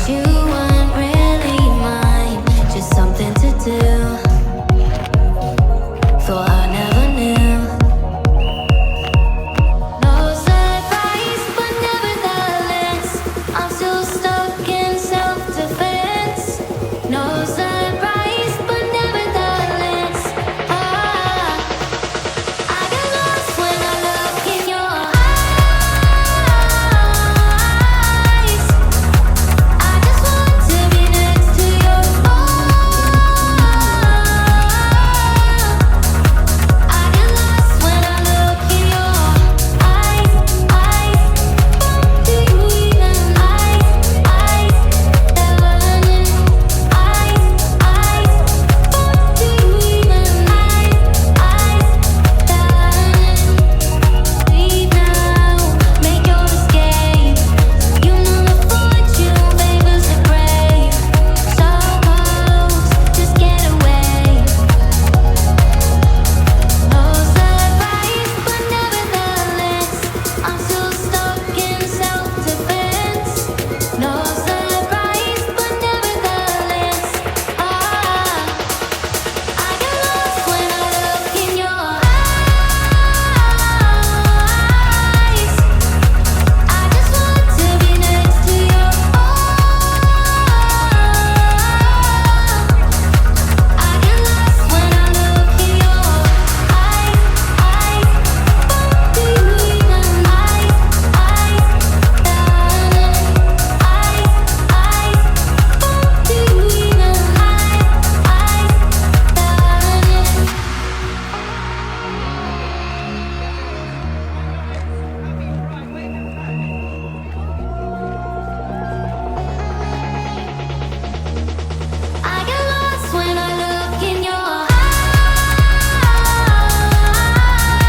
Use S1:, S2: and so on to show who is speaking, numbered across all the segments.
S1: you weren't really mine, just something to do. Thought I never knew. No surprise, but nevertheless, I'm still stuck in self-defense. No surprise, but nevertheless, I get lost when I look in your eyes. I just want to be next to your I get lost when I look in your eyes. Do you even do you even leave now, make your escape. You know the fortune favors the brave. So close, just get away. No surprise, but nevertheless, I'm still stuck in self-defense. No surprise, but nevertheless, I get lost when I look in your eyes. I just want to be next to your I get lost when I look in your eyes. Do you even do you even I get lost when I look in your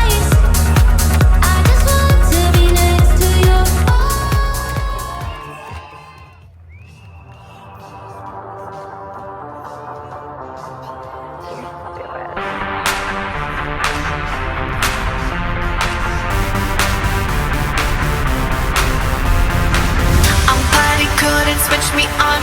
S1: eyes. I just want to be next to your
S2: I'm glad he couldn't switch me on.